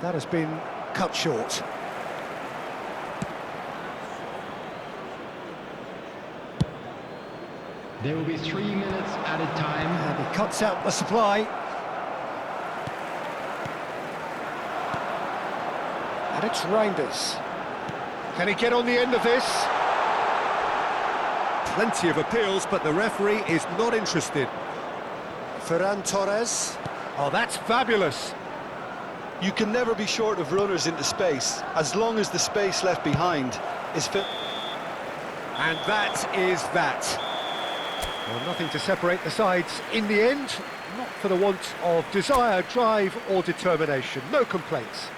That has been cut short. There will be 3 minutes added time. And he cuts out the supply. And it's Reinders. Can he get on the end of this? Plenty of appeals, but the referee is not interested. Ferran Torres. Oh, that's fabulous. You can never be short of runners into space, as long as the space left behind is fit. And that is that. Well, nothing to separate the sides in the end, not for the want of desire, drive or determination. No complaints.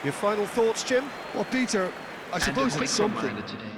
Your final thoughts, Jim? Well, Peter, I suppose it's something. Today.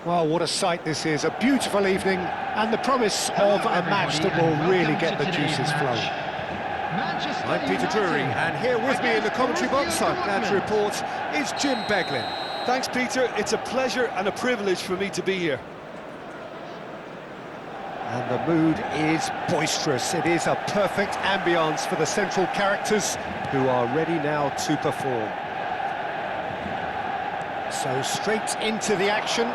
Well, what a sight this is. A beautiful evening and the promise of a match that will really get the juices flowing. I'm Peter Drury, and here with me in the commentary box, I'm glad to report, is Jim Beglin. Thanks, Peter. It's a pleasure and a privilege for me to be here. And the mood is boisterous. It is a perfect ambience for the central characters who are ready now to perform. So straight into the action.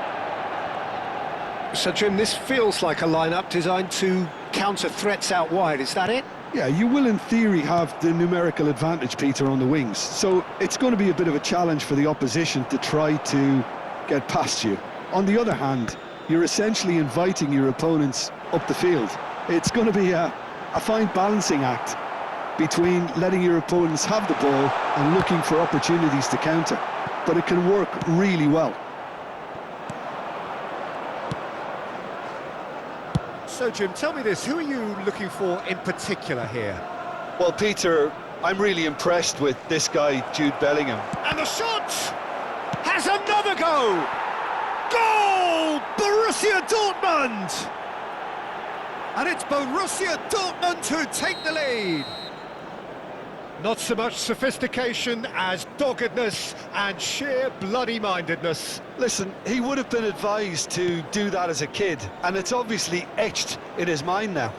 So, Jim, this feels like a lineup designed to counter threats out wide, is that it? Yeah, you will in theory have the numerical advantage, Peter, on the wings. So it's going to be a bit of a challenge for the opposition to try to get past you. On the other hand, you're essentially inviting your opponents up the field. It's going to be a fine balancing act between letting your opponents have the ball and looking for opportunities to counter. But it can work really well. So, Jim, tell me this, who are you looking for in particular here? Well, Peter, I'm really impressed with this guy, Jude Bellingham. And the shot has another go! Goal! Borussia Dortmund! And it's Borussia Dortmund who take the lead. Not so much sophistication as doggedness and sheer bloody-mindedness. Listen, he would have been advised to do that as a kid, and it's obviously etched in his mind now.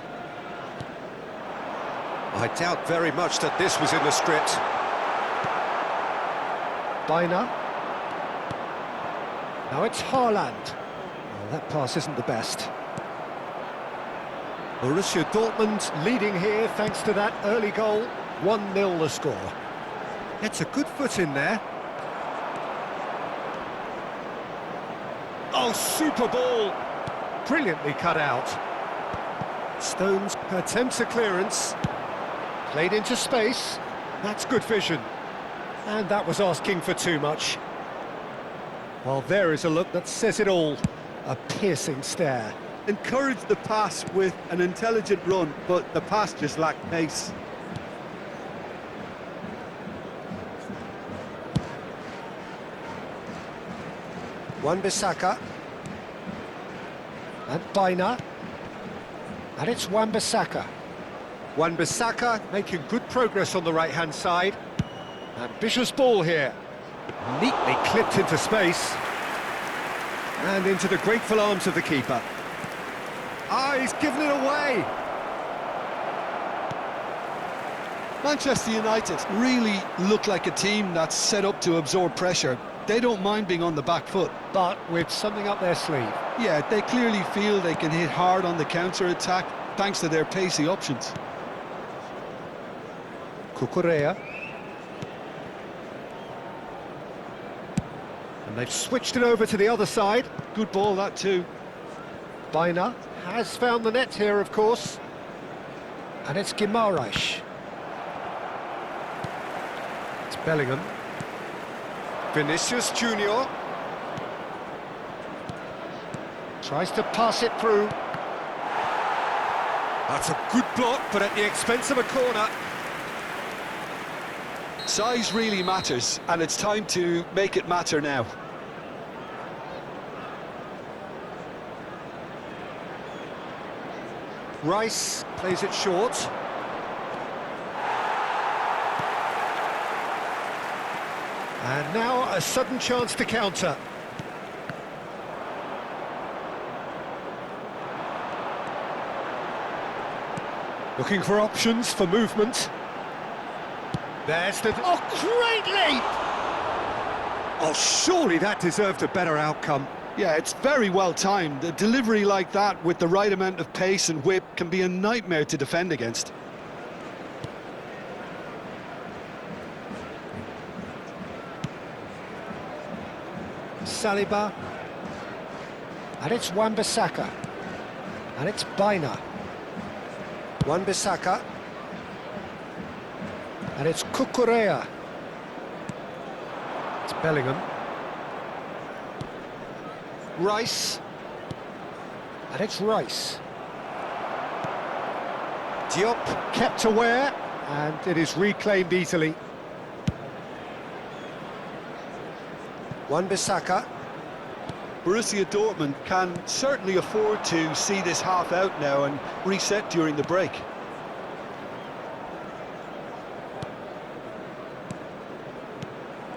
I doubt very much that this was in the script. Baina. Now it's Haaland. Well, that pass isn't the best. Borussia Dortmund leading here thanks to that early goal. 1-0 the score. It's a good foot in there. Oh, super ball! Brilliantly cut out. Stones attempts a clearance. Played into space. That's good vision. And that was asking for too much. Well, there is a look that says it all. A piercing stare. Encouraged the pass with an intelligent run, but the pass just lacked pace. Wan-Bissaka. And Baina. And it's Wan-Bissaka. Wan-Bissaka making good progress on the right-hand side. Ambitious ball here. Neatly clipped into space. And into the grateful arms of the keeper. Ah, he's given it away. Manchester United really look like a team that's set up to absorb pressure. They don't mind being on the back foot. But with something up their sleeve. Yeah, they clearly feel they can hit hard on the counter-attack thanks to their pacey options. Cucurella. And they've switched it over to the other side. Good ball, that too. Baina has found the net here, of course. And it's Guimaraes. It's Bellingham. Vinicius Junior. Tries to pass it through. That's a good block, but at the expense of a corner. Size really matters, and it's time to make it matter now. Rice plays it short. And now a sudden chance to counter. Looking for options for movement. There's the... Oh, great leap! Oh, surely that deserved a better outcome. Yeah, it's very well timed. A delivery like that with the right amount of pace and whip can be a nightmare to defend against. Saliba. And it's Wan-Bissaka. And it's Baina. Wan-Bissaka. And it's Cucurella. It's Bellingham. Rice. And it's Rice. Diop kept aware, and it is reclaimed easily. Wan-Bissaka. Borussia Dortmund can certainly afford to see this half out now and reset during the break.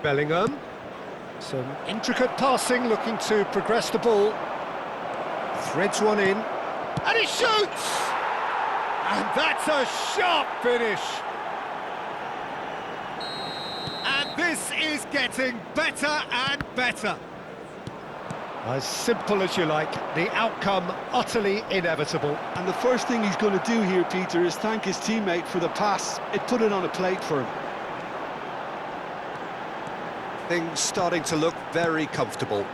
Bellingham. Some intricate passing, looking to progress the ball. Threads one in. And he shoots! And that's a sharp finish. And this is getting better and better. As simple as you like, the outcome utterly inevitable. And the first thing he's going to do here, Peter, is thank his teammate for the pass. It put it on a plate for him. Things starting to look very comfortable.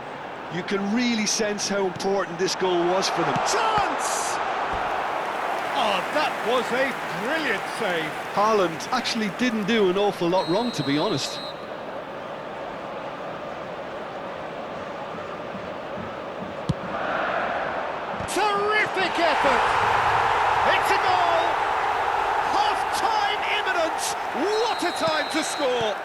You can really sense how important this goal was for them. Chance! Oh, that was a brilliant save. Haaland actually didn't do an awful lot wrong, to be honest. Terrific effort! It's a goal! Half-time imminent! What a time to score!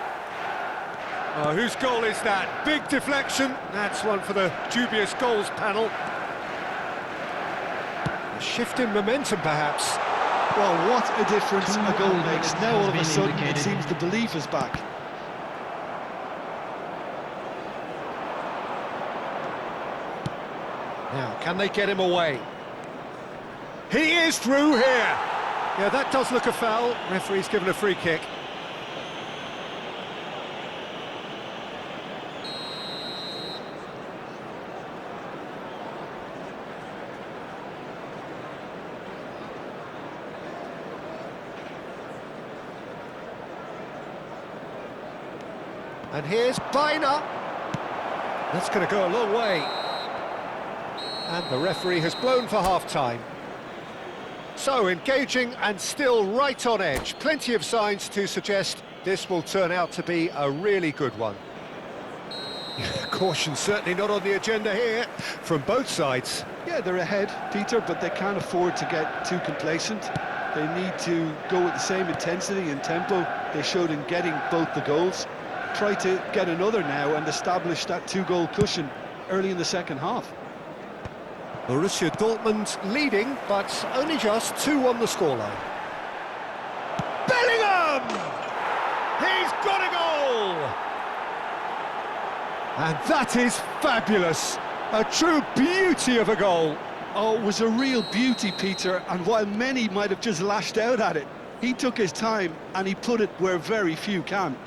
Oh, whose goal is that? Big deflection. That's one for the dubious goals panel. A shift in momentum, perhaps. Well, what a difference a goal makes. minutes Now all of a has been sudden it indicated. seems the belief is back. Now, can they get him away? He is through here. Yeah, that does look a foul. Referee's given a free kick. And here's Biner. That's going to go a long way. And the referee has blown for half-time. So, engaging and still right on edge. Plenty of signs to suggest this will turn out to be a really good one. Caution certainly not on the agenda here, from both sides. Yeah, they're ahead, Peter, but they can't afford to get too complacent. They need to go with the same intensity and tempo they showed in getting both the goals. Try to get another now and establish that two-goal cushion early in the second half. Borussia Dortmund leading, but only just 2 on the scoreline. Bellingham! He's got a goal! And that is fabulous. A true beauty of a goal. Oh, it was a real beauty, Peter, and while many might have just lashed out at it, he took his time and he put it where very few can.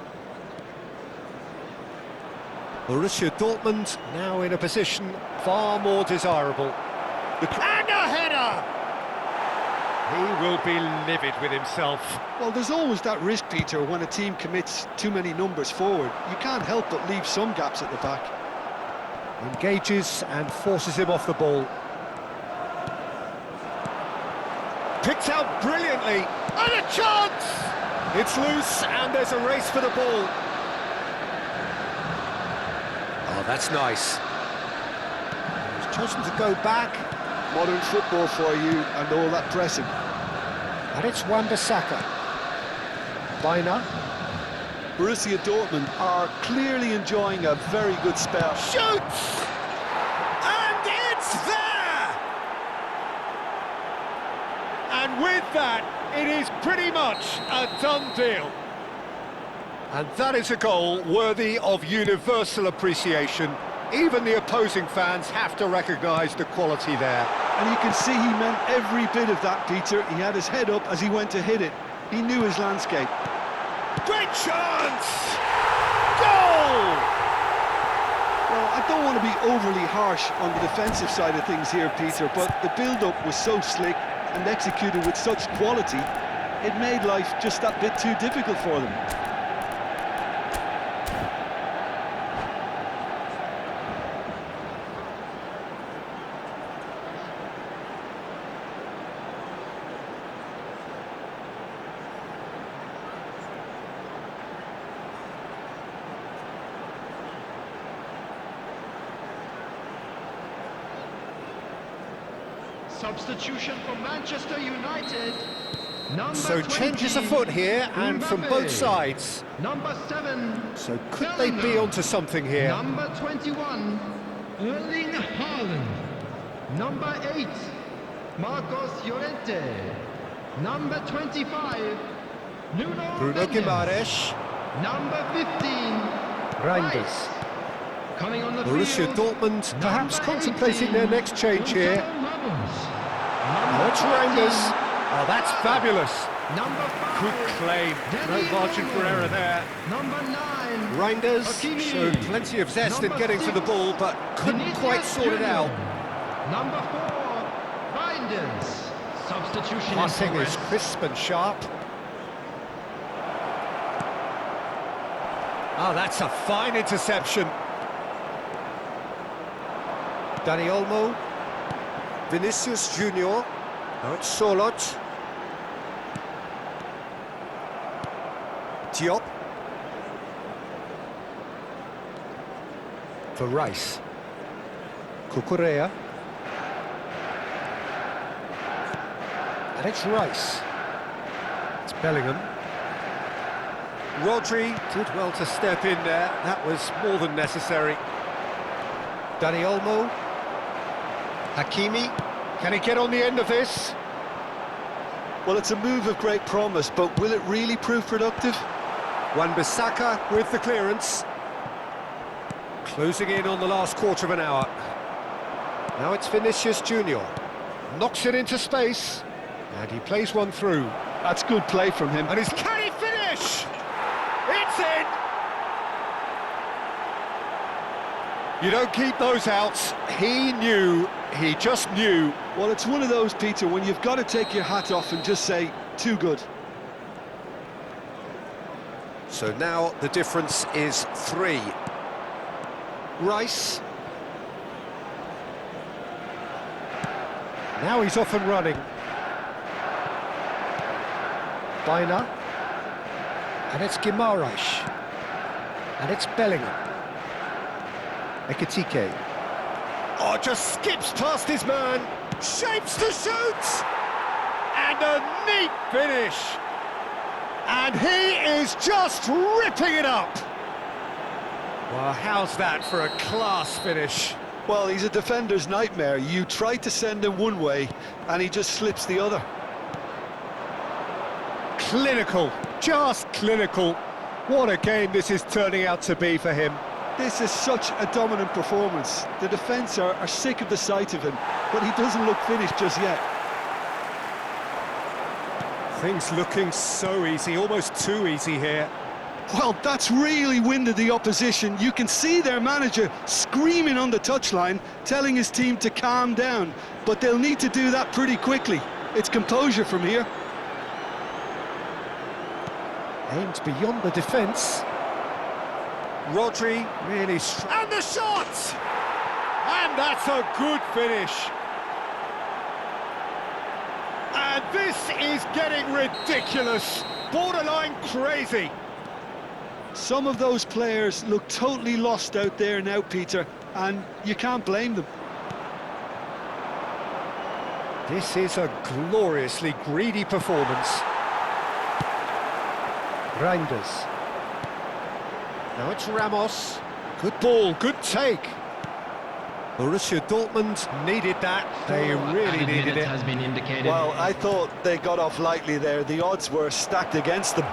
Borussia Dortmund now in a position far more desirable. And a header! He will be livid with himself. Well, there's always that risk, Peter, when a team commits too many numbers forward. You can't help but leave some gaps at the back. Engages and forces him off the ball. Picked out brilliantly. And a chance! It's loose and there's a race for the ball. Oh, that's nice. He's chosen to go back. Modern football for you and all that pressing. And it's Wan-Bissaka. Biner. Borussia Dortmund are clearly enjoying a very good spell. Shoots! And it's there! And with that, it is pretty much a done deal. And that is a goal worthy of universal appreciation. Even the opposing fans have to recognise the quality there. And you can see he meant every bit of that, Peter. He had his head up as he went to hit it. He knew his landscape. Great chance! Goal! Well, I don't want to be overly harsh on the defensive side of things here, Peter, but the build-up was so slick and executed with such quality, it made life just that bit too difficult for them. Substitution for Manchester United. Number So 20, changes afoot here and from Mbappe. both sides. Number 7. So could they be onto something here? Number 21, Erling Haaland. Number 8, Marcos Llorente. Number 25, Nuno Bruno Mendes. Guimaraes. Number 15, Reinders. Coming on the Borussia field, Dortmund perhaps number contemplating 18, their next change here. Gonzalo Ramos. That's Number Reinders. 14, Oh, that's fabulous. Number 5, Good claim. No Danny margin for Olmo. error there. Number 9, Reinders Hakimi. showed plenty of zest in Number getting to the 6, ball, but couldn't Vinicius quite sort it Junior. out. Number 4, Reinders. Substitution Passing in progress. is crisp and sharp. Oh, that's a fine interception. Dani Olmo. Vinicius Junior. Now it's Solot. Diop. For Rice. Cucurella. And it's Rice. It's Bellingham. Rodri did well to step in there. That was more than necessary. Dani Olmo. Hakimi. Can he get on the end of this? Well, it's a move of great promise, but will it really prove productive? Wan-Bissaka with the clearance. Closing in on the last quarter of an hour. Now it's Vinicius Junior. Knocks it into space. And he plays one through. That's good play from him. And he's... Can he finish? It's in! You don't keep those outs. He knew, he just knew. Well, it's one of those, Peter, when you've got to take your hat off and just say, too good. So now the difference is 3. Rice. Now he's off and running. Baina. And it's Guimaraes. And it's Bellingham. Ekitike. Oh, just skips past his man. Shapes to shoot! And a neat finish. And he is just ripping it up. Well, how's that for a class finish? Well, he's a defender's nightmare. You try to send him one way, and he just slips the other. Clinical, just clinical. What a game this is turning out to be for him. This is such a dominant performance. The defence are sick of the sight of him, but he doesn't look finished just yet. Things looking so easy, almost too easy here. Well, that's really winded the opposition. You can see their manager screaming on the touchline, telling his team to calm down, but they'll need to do that pretty quickly. It's composure from here. Aimed beyond the defence. Rodri really... And the shot! And that's a good finish. And this is getting ridiculous. Borderline crazy. Some of those players look totally lost out there now, Peter, and you can't blame them. This is a gloriously greedy performance. Reinders. Now it's Ramos. Good ball, good take. Borussia Dortmund needed that. They really needed it. Has been indicated. Well, I thought they got off lightly there. The odds were stacked against them.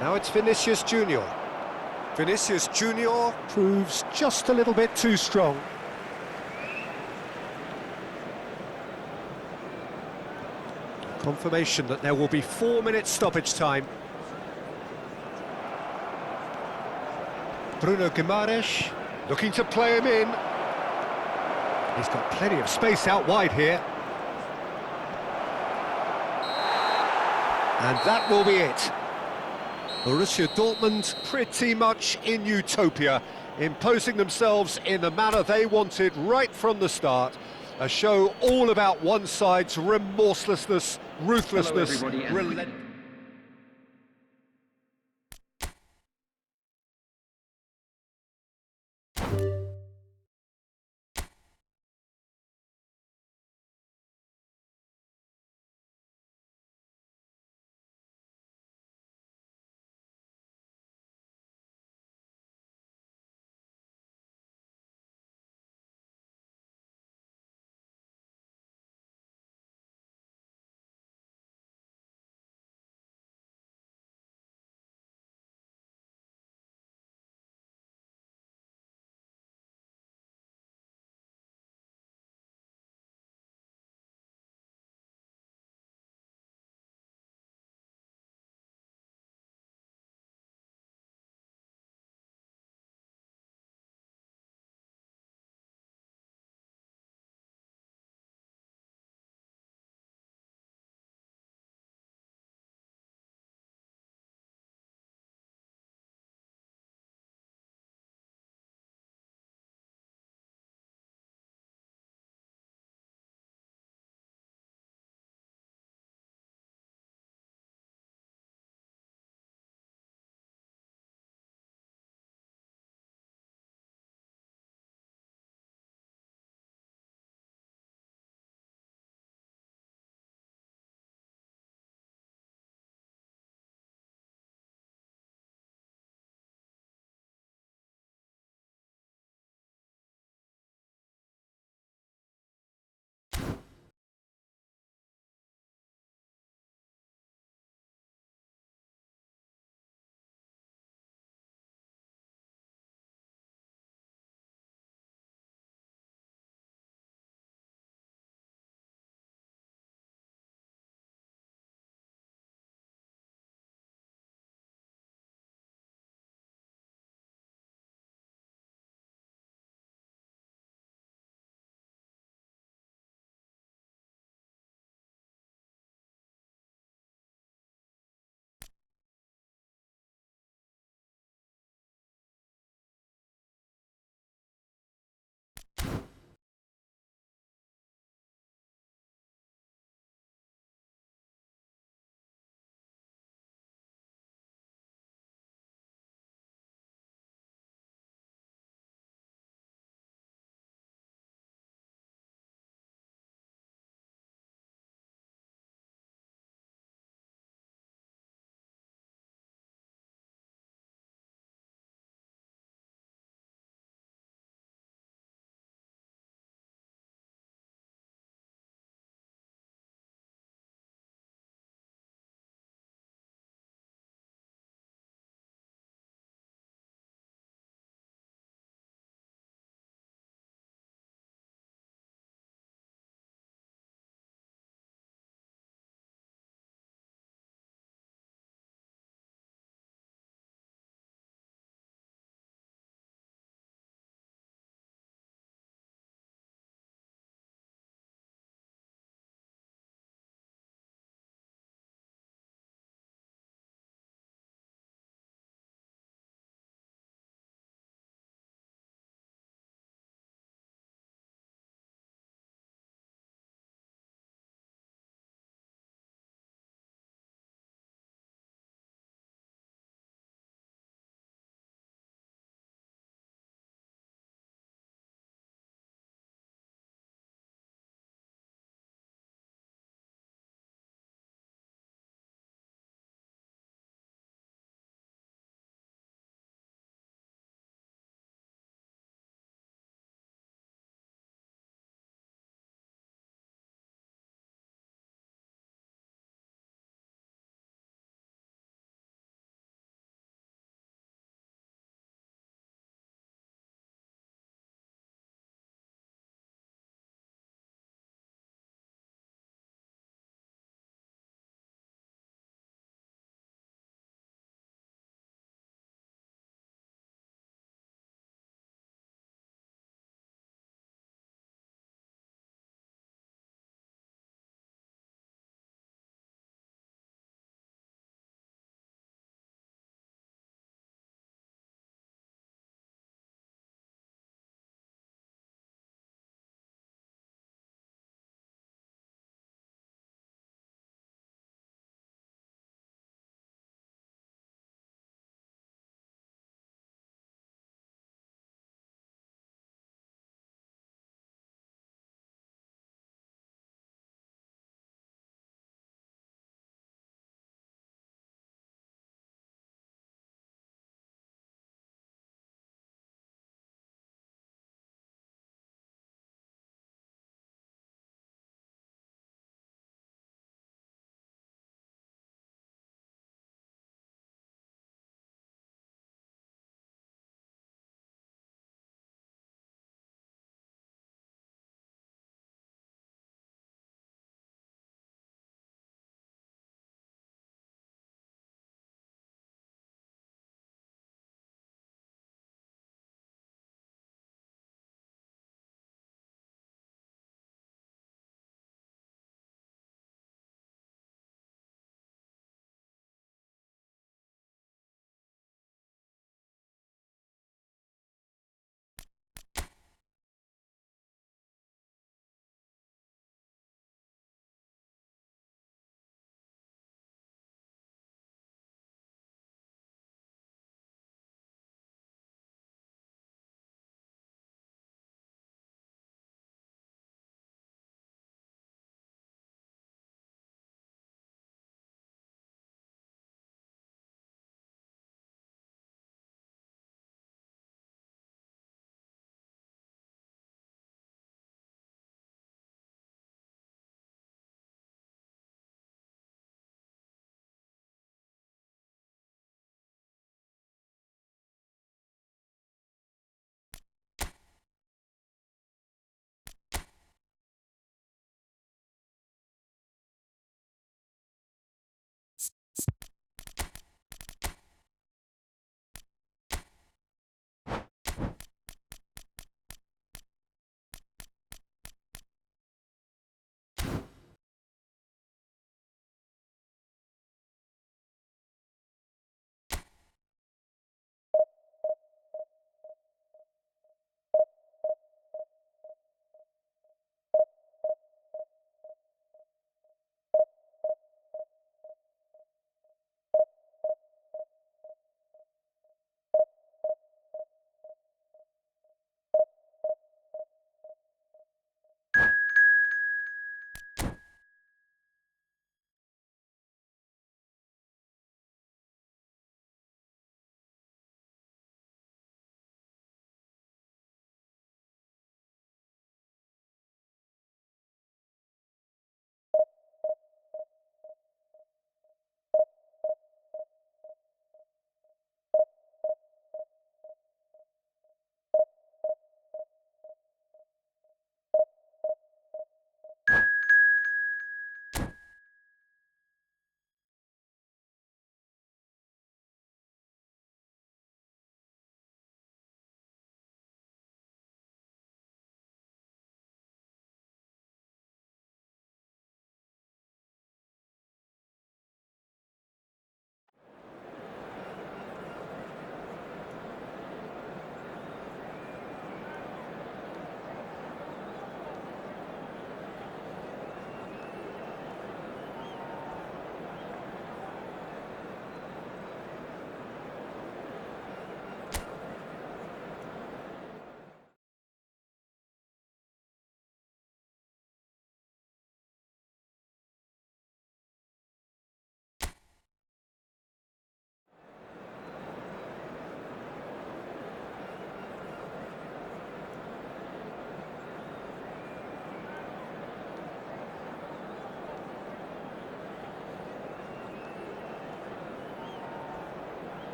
Now it's Vinicius Junior. Vinicius Junior proves just a little bit too strong. Confirmation that there will be 4 minutes stoppage time. Bruno Guimaraes looking to play him in. He's got plenty of space out wide here. And that will be it. Borussia Dortmund pretty much in utopia, imposing themselves in the manner they wanted right from the start. A show all about one side's remorselessness, ruthlessness, relentlessness.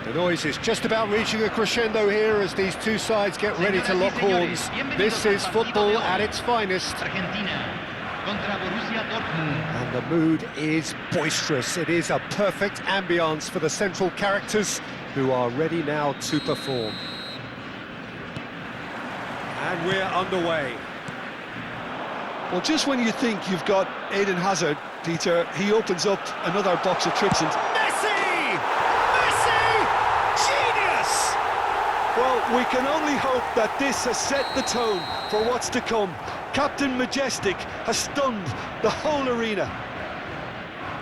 The noise is just about reaching a crescendo here as these two sides get ready to lock horns. This is football at its finest. Argentina contra Borussia Dortmund. And the mood is boisterous. It is a perfect ambience for the central characters who are ready now to perform. And we're underway. Well, just when you think you've got Eden Hazard, Peter, he opens up another box of tricks and... Messi! Messi! Genius! Well, we can only hope that this has set the tone for what's to come. Captain Majestic has stunned the whole arena.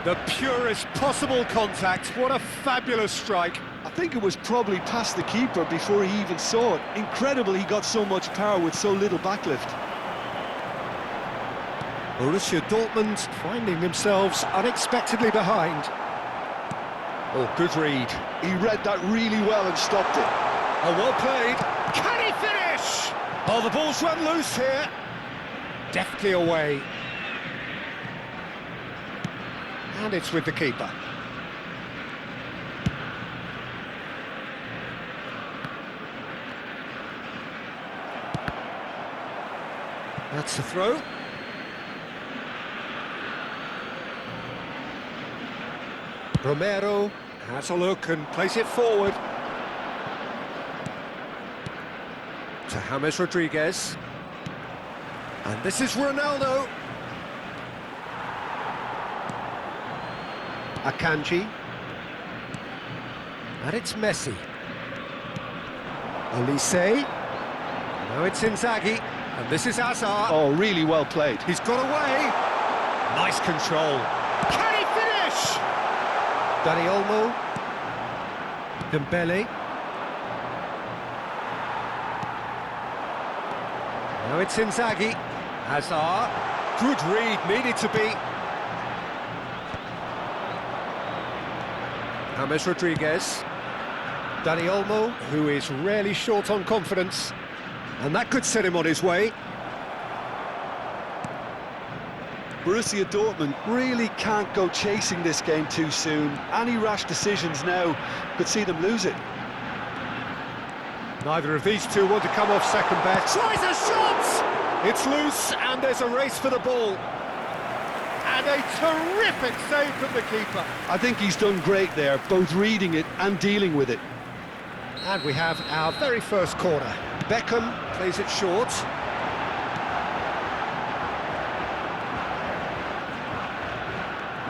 The purest possible contact. What a fabulous strike. I think it was probably past the keeper before he even saw it. Incredible he got so much power with so little backlift. Borussia Dortmund finding themselves unexpectedly behind. Oh, good read. He read that really well and stopped it. Oh, well played. Can he finish? Oh, the ball's run loose here. Deftly away. And it's with the keeper. That's the throw. Romero has a look and plays it forward. To James Rodriguez. And this is Ronaldo. Akanji. And it's Messi. Olise. Now it's Inzaghi. And this is Hazard. Oh, really well played. He's got away. Nice control. Can he finish? Dani Olmo. Dembele. Now it's Inzaghi. Hazard. Good read, needed to be. James Rodriguez. Dani Olmo, who is rarely short on confidence. And that could set him on his way. Borussia Dortmund really can't go chasing this game too soon. Any rash decisions now could see them lose it. Neither of these two want to come off second best. Tries a shot! It's loose and there's a race for the ball. And a terrific save from the keeper. I think he's done great there, both reading it and dealing with it. And we have our very first corner. Beckham plays it short.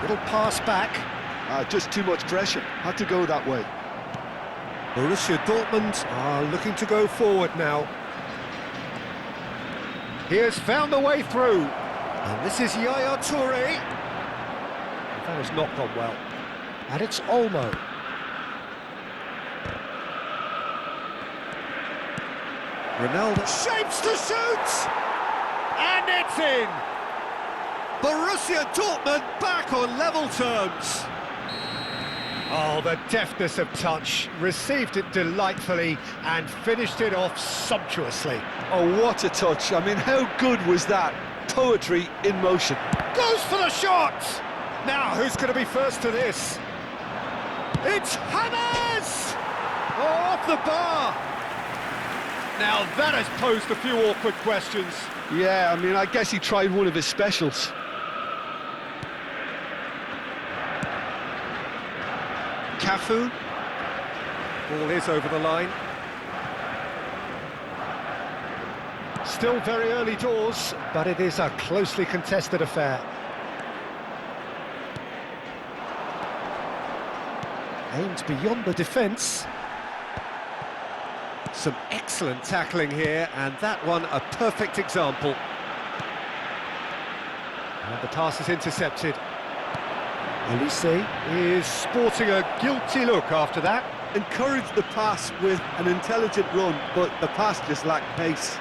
Little pass back. Just too much pressure. Had to go that way. Borussia Dortmund are looking to go forward now. He has found the way through. And this is Yaya Toure. That has not gone well. And it's Olmo. Ronaldo shapes to shoot! And it's in! Borussia Dortmund back on level terms. Oh, the deftness of touch. Received it delightfully and finished it off sumptuously. Oh, what a touch. I mean, how good was that? Poetry in motion. Goes for the shot! Now, who's going to be first to this? It's James! Oh, off the bar! Now, that has posed a few awkward questions. Yeah, I mean, I guess he tried one of his specials. Cafu. Ball is over the line. Still very early doors, but it is a closely contested affair. Aimed beyond the defence. Some excellent tackling here, and that one a perfect example. And the pass is intercepted. Olise is sporting a guilty look after that. Encouraged the pass with an intelligent run, but the pass just lacked pace.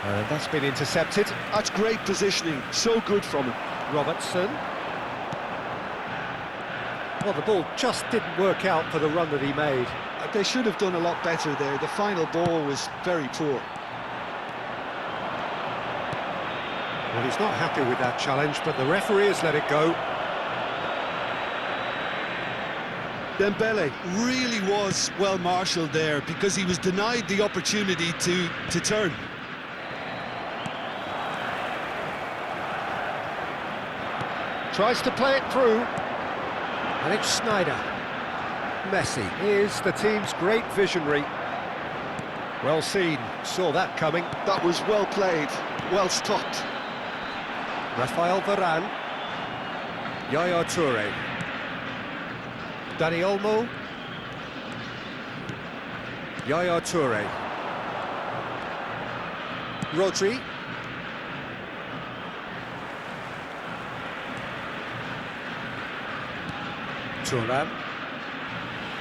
And that's been intercepted. That's great positioning, so good from him. Robertson. Well, the ball just didn't work out for the run that he made. They should have done a lot better there. The final ball was very poor. Well, he's not happy with that challenge, but the referee has let it go. Dembele really was well marshalled there because he was denied the opportunity to turn. Tries to play it through. And it's Sneijder. Messi is the team's great visionary. Well seen, saw that coming. That was well played, well stopped. Rafael Varane. Yaya Toure. Dani Olmo. Yaya Toure. Rodri. Thuram.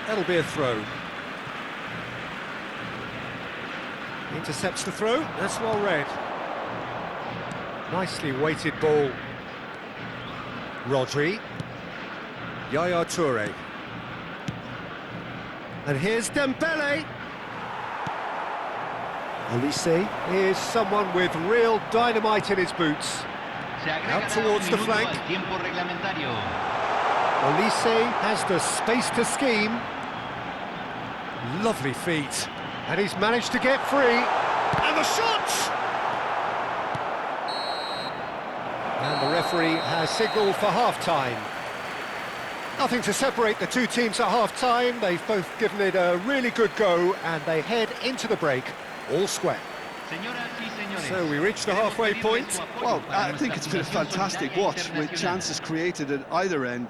That'll be a throw. Intercepts the throw, that's well read. Nicely weighted ball. Rodri. Yaya Toure. And here's Dembele. Olise is someone with real dynamite in his boots. Out towards the flank. Olise has the space to scheme. Lovely feet. And he's managed to get free. And the shot! And the referee has signalled for half-time. Nothing to separate the two teams at half-time. They've both given it a really good go, and they head into the break all square. So we reach the halfway point. Well, I think it's been a fantastic watch with chances created at either end.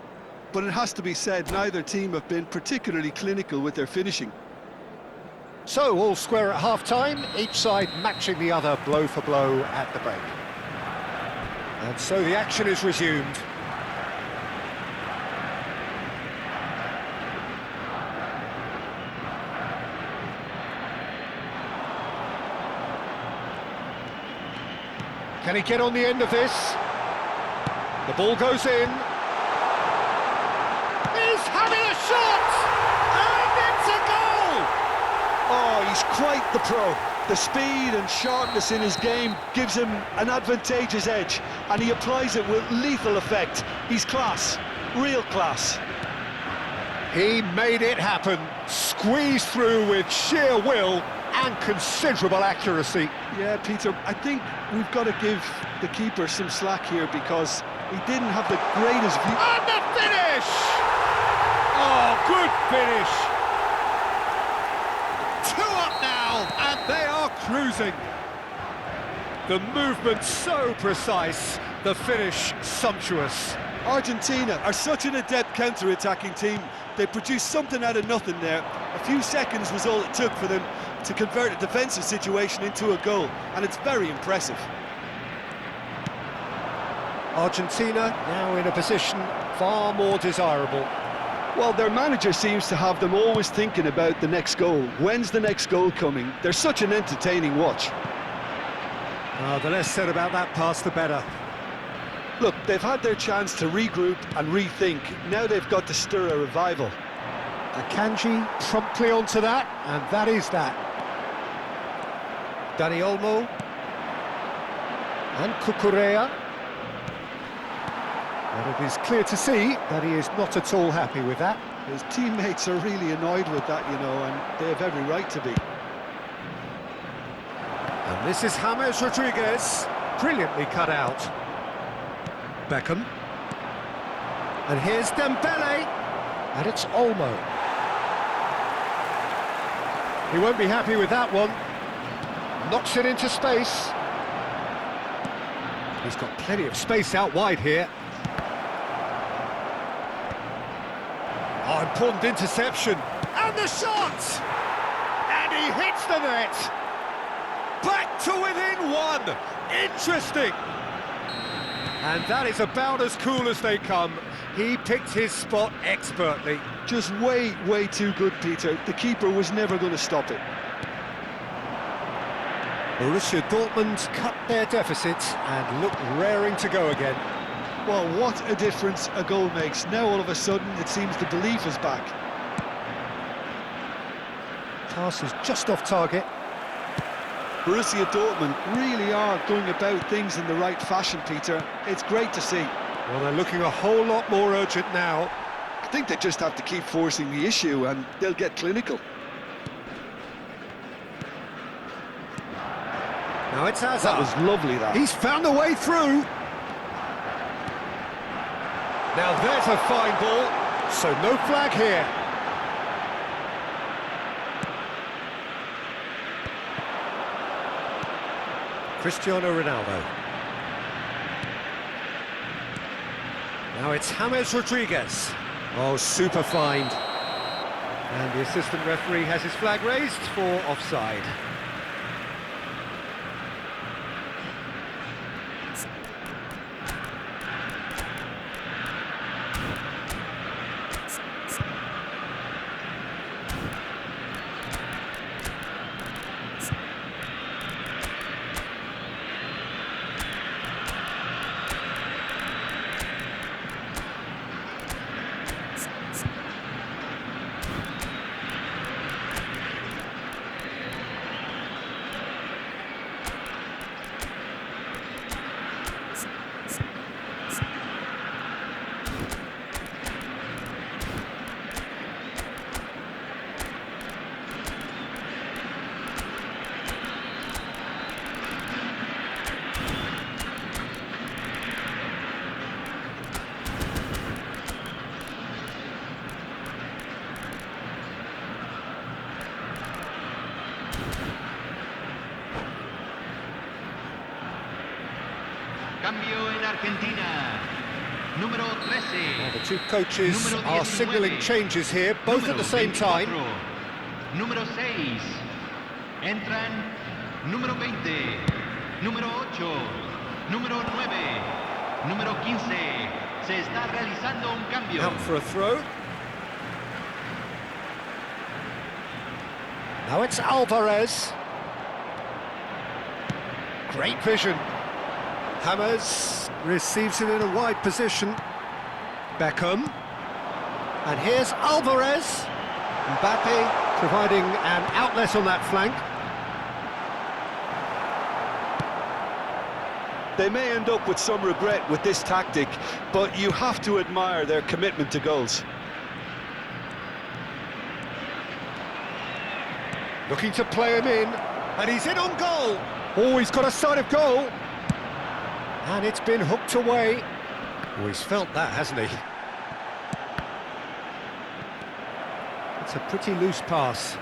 But it has to be said, neither team have been particularly clinical with their finishing. So all square at half-time, each side matching the other blow for blow at the break. And so the action is resumed. Can he get on the end of this? The ball goes in. He's having a shot! And it's a goal! Oh, he's quite the pro. The speed and sharpness in his game gives him an advantageous edge, and he applies it with lethal effect. He's class, real class. He made it happen, squeezed through with sheer will and considerable accuracy. Yeah, Peter, I think we've got to give the keeper some slack here because he didn't have the greatest view. And the finish! Oh, good finish! 2 up now, and they are cruising. The movement so precise, the finish sumptuous. Argentina are such an adept counter-attacking team. They produced something out of nothing there. A few seconds was all it took for them to convert a defensive situation into a goal, and it's very impressive. Argentina now in a position far more desirable. Well, their manager seems to have them always thinking about the next goal. When's the next goal coming? They're such an entertaining watch. The less said about that pass, the better. Look, they've had their chance to regroup and rethink. Now they've got to stir a revival. Akanji promptly onto that, and that is that. Dani Olmo. And Cucurella. And it is clear to see that he is not at all happy with that. His teammates are really annoyed with that, you know, and they have every right to be. And this is James Rodriguez, brilliantly cut out. Beckham. And here's Dembele. And it's Olmo. He won't be happy with that one. Knocks it into space. He's got plenty of space out wide here. Oh, important interception. And the shot! And he hits the net. Back to within 1. Interesting. And that is about as cool as they come. He picked his spot expertly. Just way, way too good, Peter. The keeper was never going to stop it. Borussia Dortmund cut their deficit and look raring to go again. Well, what a difference a goal makes. Now all of a sudden it seems the belief is back. Pass is just off target. Borussia Dortmund really are going about things in the right fashion, Peter. It's great to see. Well, they're looking a whole lot more urgent now. think they just have to keep forcing the issue and they'll get clinical. Now it's Hazard. That was lovely, that. He's found a way through. Now there's a fine ball, so no flag here. Cristiano Ronaldo. Now it's James Rodriguez. Oh, super find. And the assistant referee has his flag raised for offside. Cambio en Argentina. Número 13. Well, the two coaches Número are 19. signalling changes here, both at Número the same 24. time. Número 6. Entran número 20. Número 8. Número 9. Número 15. Se está realizando un cambio. Out for a throw. Now it's Alvarez. Great vision. James receives it in a wide position. Beckham. And here's Alvarez. Mbappe providing an outlet on that flank. They may end up with some regret with this tactic, but you have to admire their commitment to goals. Looking to play him in, and he's in on goal. Oh, he's got a sight of goal. And it's been hooked away. Oh, he's felt that, hasn't he? It's a pretty loose pass.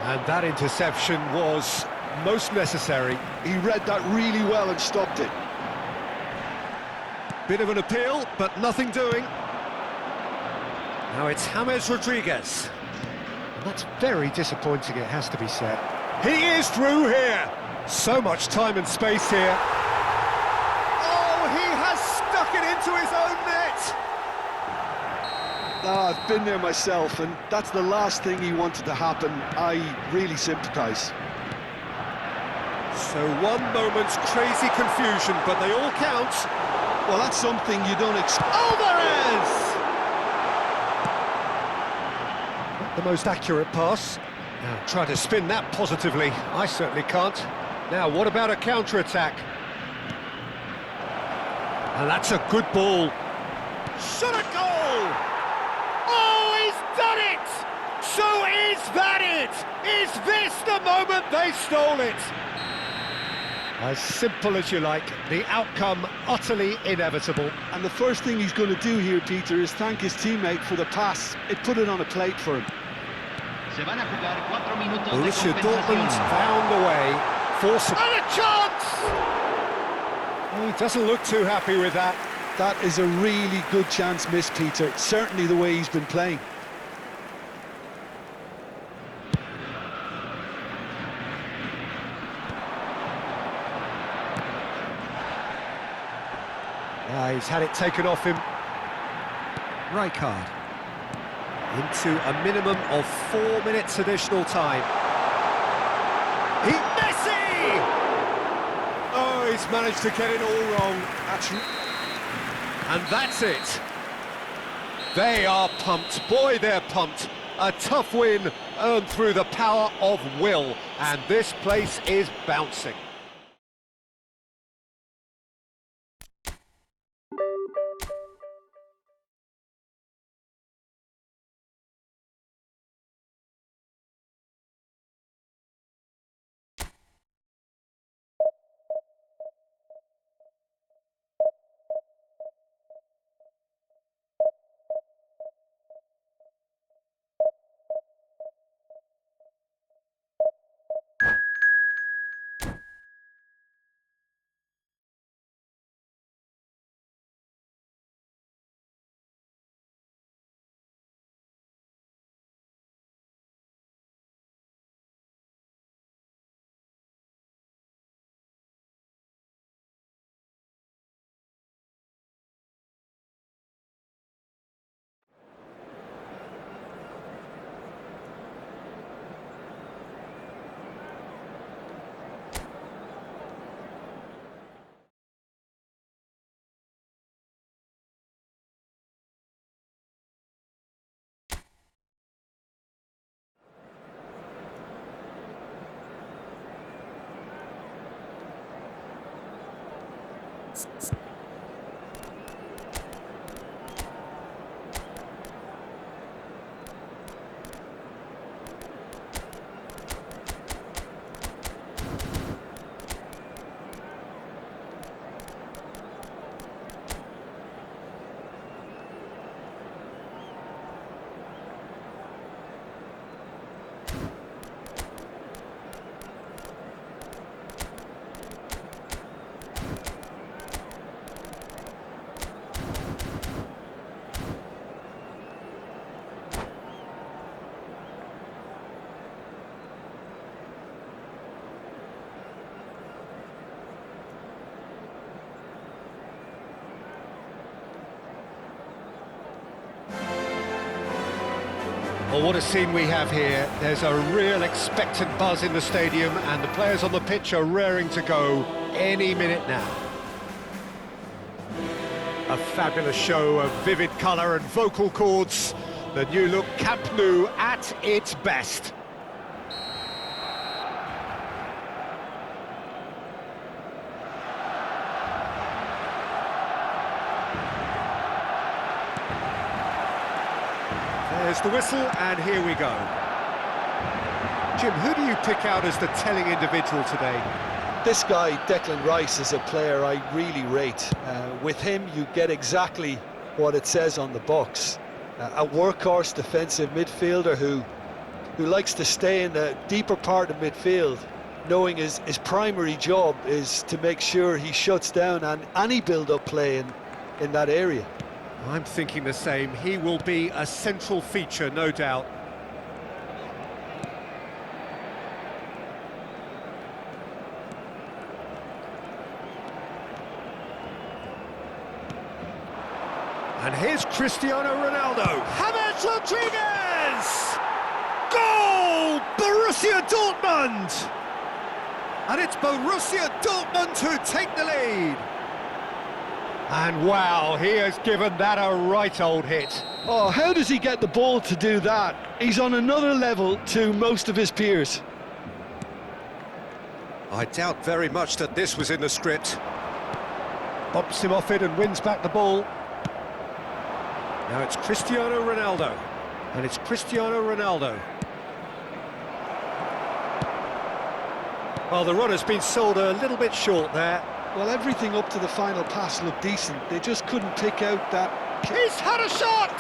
And that interception was most necessary. He read that really well and stopped it. Bit of an appeal, but nothing doing. Now it's James Rodriguez. And that's very disappointing, it has to be said. He is through here. So much time and space here. Oh, he has stuck it into his own net. I've been there myself, and that's the last thing he wanted to happen. I really sympathise. So one moment's crazy confusion, but they all count. Well, that's something you don't expect. Alvarez! Not the most accurate pass. Now try to spin that positively. I certainly can't. Now, what about a counter-attack? And that's a good ball. Shot a goal! Oh, he's done it! So is that it? Is this the moment they stole it? As simple as you like, the outcome utterly inevitable. And the first thing he's going to do here, Peter, is thank his teammate for the pass. It put it on a plate for him. Se van a jugar 4 minutos de Borussia Dortmund compensación. found a way. Force and a chance! Oh, he doesn't look too happy with that. That is a really good chance missed, Peter. Certainly the way he's been playing. He's had it taken off him. Rijkaard. Into a minimum of 4 minutes additional time. Messi! Oh, He's managed to get it all wrong. And that's it. They are pumped. Boy, they're pumped. A tough win earned through the power of will. And this place is bouncing. Well, what a scene we have here. There's a real expectant buzz in the stadium and the players on the pitch are raring to go any minute now. A fabulous show of vivid colour and vocal cords. The new look Camp Nou at its best. There's the whistle, and here we go. Jim, who do you pick out as the telling individual today? This guy, Declan Rice, is a player I really rate. With him, you get exactly what it says on the box. A workhorse defensive midfielder who likes to stay in the deeper part of midfield, knowing his primary job is to make sure he shuts down any build-up play in that area. I'm thinking the same. He will be a central feature, no doubt. And here's Cristiano Ronaldo. James Rodriguez! Goal! Borussia Dortmund! And it's Borussia Dortmund who take the lead. And wow, he has given that a right old hit. Oh, how does he get the ball to do that? He's on another level to most of his peers. I doubt very much that this was in the script. Bumps him off it and wins back the ball. Now it's Cristiano Ronaldo. And it's Cristiano Ronaldo. Well, the run has been sold a little bit short there. Well, everything up to the final pass looked decent. They just couldn't pick out that... He's had a shot!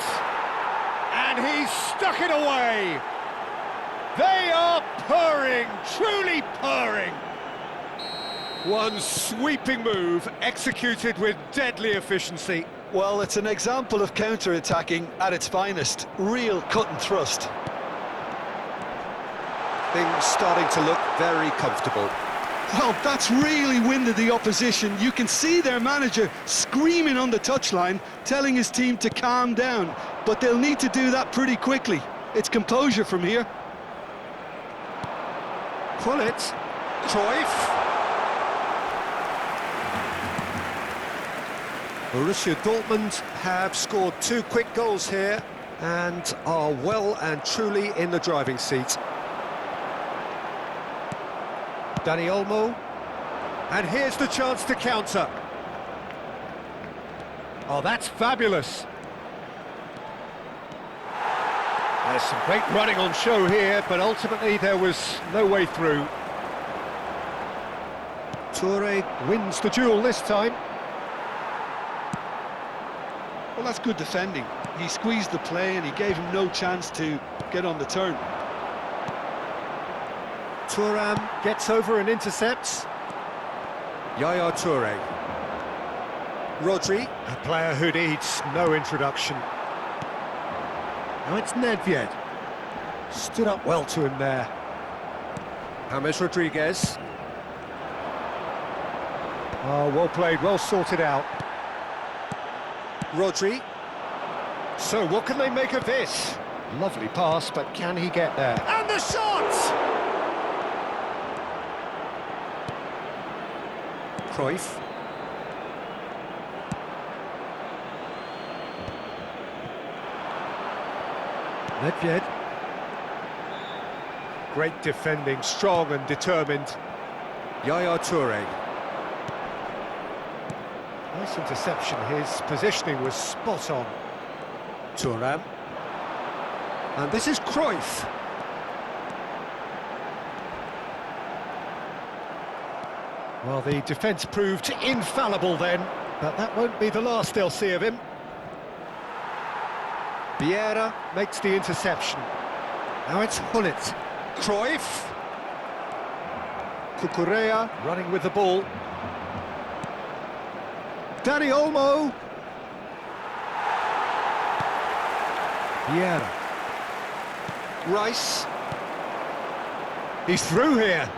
And he's stuck it away! They are purring, truly purring! One sweeping move, executed with deadly efficiency. Well, it's an example of counter-attacking at its finest. Real cut and thrust. Things starting to look very comfortable. Well, that's really winded the opposition. You can see their manager screaming on the touchline, telling his team to calm down. But they'll need to do that pretty quickly. It's composure from here. Pull it. Cruyff. Borussia Dortmund have scored 2 quick goals here and are well and truly in the driving seat. Dani Olmo, and here's the chance to counter. Oh, that's fabulous. There's some great running on show here, but ultimately there was no way through. Toure wins the duel this time. Well, that's good defending. He squeezed the play and he gave him no chance to get on the turn. Thuram gets over and intercepts. Yaya Toure. Rodri, a player who needs no introduction. Now it's Nedved. Stood up well to him there. James Rodriguez. Oh, well played, well sorted out. Rodri. So what can they make of this? Lovely pass, but can he get there? And the shot! Cruyff. Nedved. Great defending, strong and determined. Yaya Toure. Nice interception, his positioning was spot on. Thuram. And this is Cruyff. Well, the defence proved infallible then, but that won't be the last they'll see of him. Vieira makes the interception. Now it's Hullet. Cruyff. Cucurella running with the ball. Dani Olmo. Vieira. Rice. He's through here.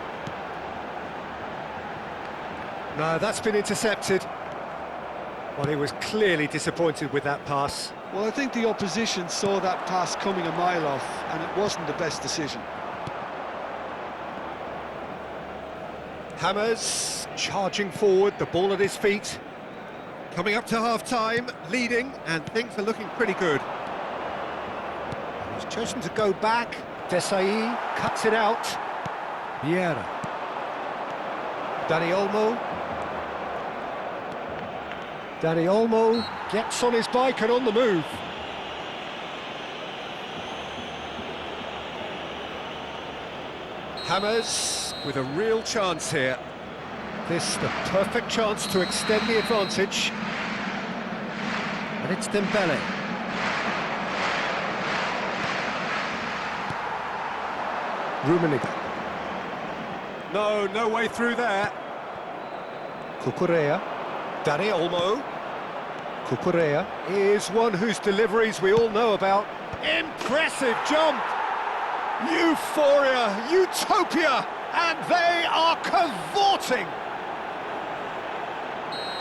No, that's been intercepted. Well, he was clearly disappointed with that pass. Well, I think the opposition saw that pass coming a mile off, and it wasn't the best decision. Hammers charging forward, the ball at his feet. Coming up to half-time, leading, and things are looking pretty good. He's chosen to go back. Desailly cuts it out. Vieira. Dani Olmo. Dani Olmo gets on his bike and on the move. Hammers with a real chance here. This the perfect chance to extend the advantage. And it's Dembele. Rummenigge. No way through there. Cucurella. Dani Olmo. Cucurella is one whose deliveries we all know about. Impressive jump! Euphoria, utopia, and they are cavorting!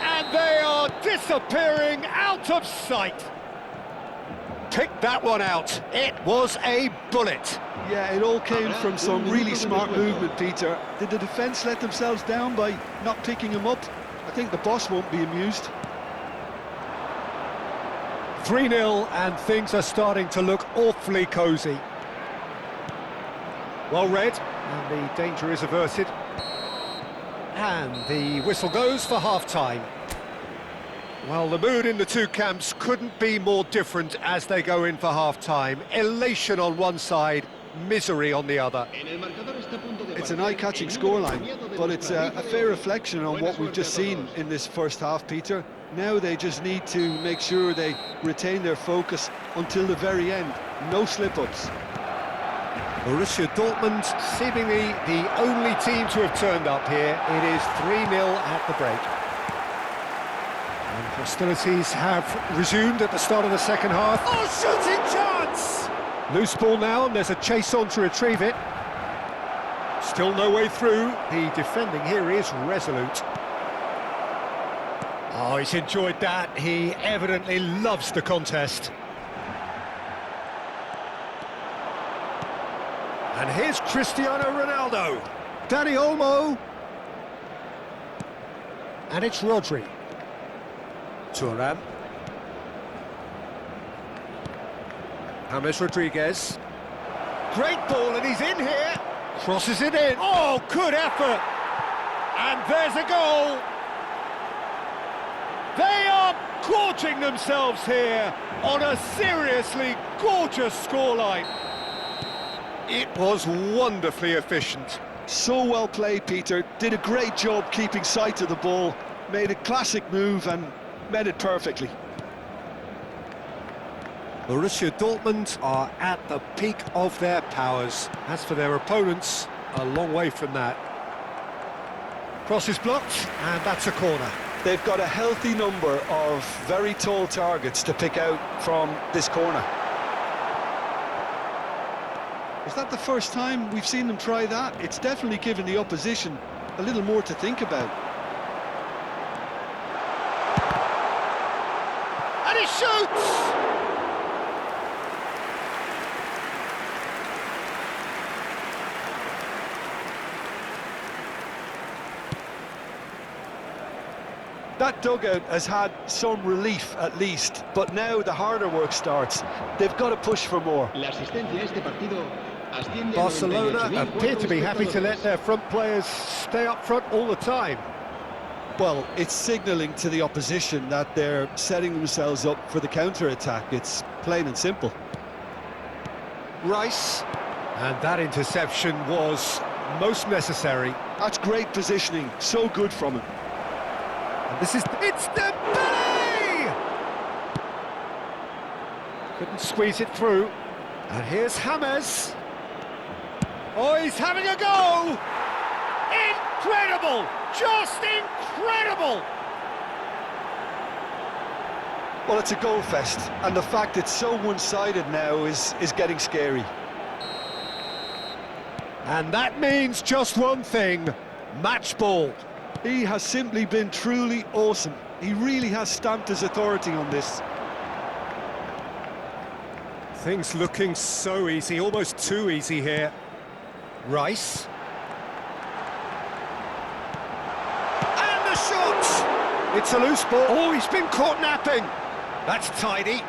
And they are disappearing out of sight! Pick that one out, it was a bullet! Yeah, it all came from some really smart movement, Peter. Did the defence let themselves down by not picking him up? I think the boss won't be amused. 3-0 and things are starting to look awfully cosy. Well read, and the danger is averted. And the whistle goes for half-time. Well, the mood in the two camps couldn't be more different as they go in for half-time. Elation on one side, misery on the other. It's an eye-catching scoreline, but it's a fair reflection on what we've just seen in this first half, Peter. Now they just need to make sure they retain their focus until the very end. No slip-ups. Borussia Dortmund seemingly the only team to have turned up here. It is 3-0 at the break. And hostilities have resumed at the start of the second half. Oh, shooting chance! Loose ball now, and there's a chase on to retrieve it. Still no way through. The defending here is resolute. Oh, he's enjoyed that. He evidently loves the contest. And here's Cristiano Ronaldo. Dani Olmo. And it's Rodri. Thuram. James Rodriguez. Great ball, and he's in here. Crosses it in. Oh, good effort. And there's a goal. They are gorging themselves here on a seriously gorgeous scoreline. It was wonderfully efficient. So well played, Peter. Did a great job keeping sight of the ball. Made a classic move and met it perfectly. Borussia Dortmund are at the peak of their powers. As for their opponents, a long way from that. Cross is blocked, and that's a corner. They've got a healthy number of very tall targets to pick out from this corner. Is that the first time we've seen them try that? It's definitely given the opposition a little more to think about. And he shoots! That dugout has had some relief at least, but now the harder work starts. They've got to push for more. Barcelona appear to be happy to let their front players stay up front all the time. Well, it's signalling to the opposition that they're setting themselves up for the counter-attack. It's plain and simple. Rice, and that interception was most necessary. That's great positioning, so good from him. And it's Dembele! Couldn't squeeze it through. And here's James. Oh, he's having a go! Incredible! Just incredible! Well, it's a goal fest, and the fact it's so one-sided now is getting scary. And that means just one thing, match ball. He has simply been truly awesome. He really has stamped his authority on this. Things looking so easy, almost too easy here. Rice. And the shot! It's a loose ball. Oh, he's been caught napping. That's tidy.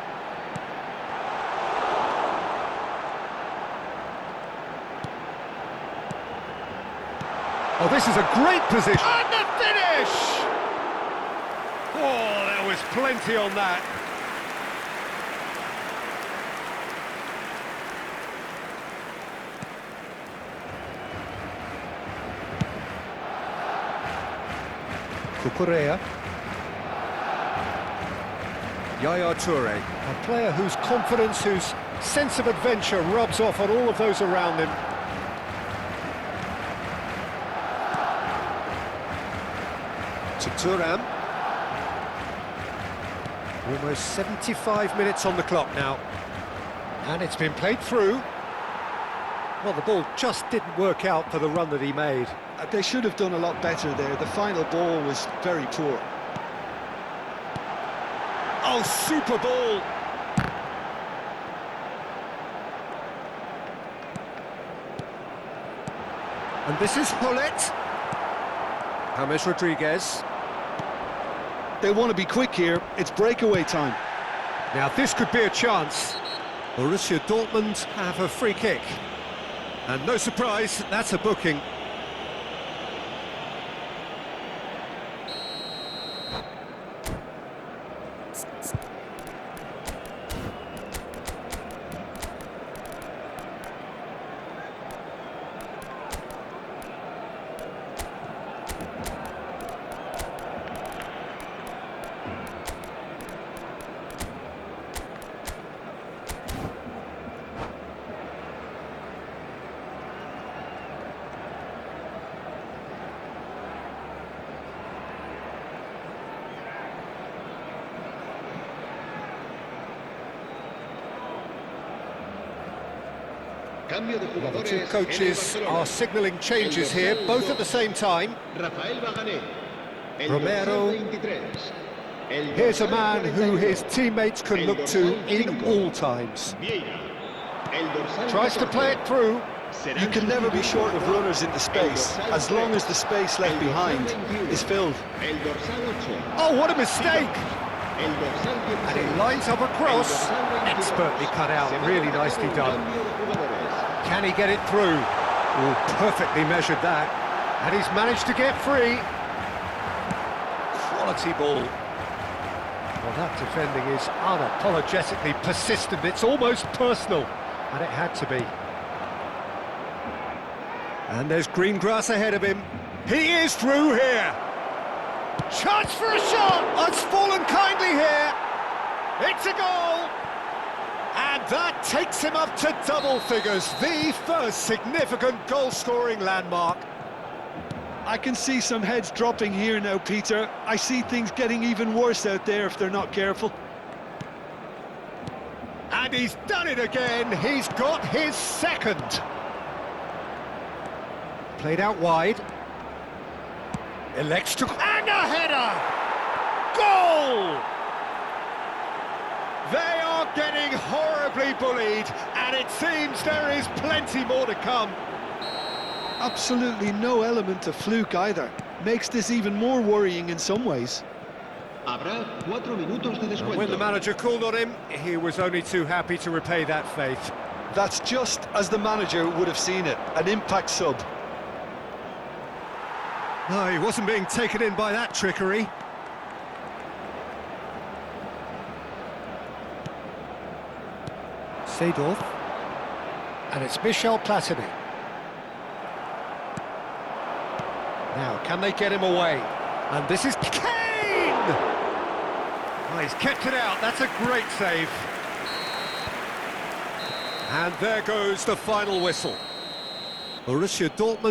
Oh, this is a great position. And the finish! Oh, there was plenty on that. Cucurella. Yaya Toure, a player whose confidence, whose sense of adventure rubs off on all of those around him. To Thuram. Almost 75 minutes on the clock now. And it's been played through. Well, the ball just didn't work out for the run that he made. They should have done a lot better there. The final ball was very poor. Oh, super ball! And this is Hullet. James Rodriguez. They want to be quick here. It's breakaway time. Now this could be a chance. Borussia Dortmund have a free kick. And no surprise, that's a booking. The two coaches are signalling changes here, both at the same time. Romero. Here's a man who his teammates can look to in all times. Tries to play it through. You can never be short of runners into space, as long as the space left behind is filled. Oh, what a mistake! And he lines up a cross, expertly cut out, really nicely done. Can he get it through? Oh, perfectly measured that. And he's managed to get free. Quality ball. Well, that defending is unapologetically persistent. It's almost personal, and it had to be. And there's green grass ahead of him. He is through here. Chance for a shot! Oh, it's fallen kindly here. It's a goal! And that takes him up to double figures, the first significant goal-scoring landmark. I can see some heads dropping here now, Peter. I see things getting even worse out there if they're not careful. And he's done it again. He's got his second. Played out wide. Elects to... And a header! Goal! They are getting horribly bullied, and it seems there is plenty more to come. Absolutely no element of fluke either. Makes this even more worrying in some ways. Habrá 4 minutos de descuento. When the manager called on him, he was only too happy to repay that faith. That's just as the manager would have seen it, an impact sub. No, he wasn't being taken in by that trickery. Seedorf. And it's Michel Platini. Now, can they get him away? And this is Kane! Oh, he's kept it out. That's a great save. And there goes the final whistle. Borussia Dortmund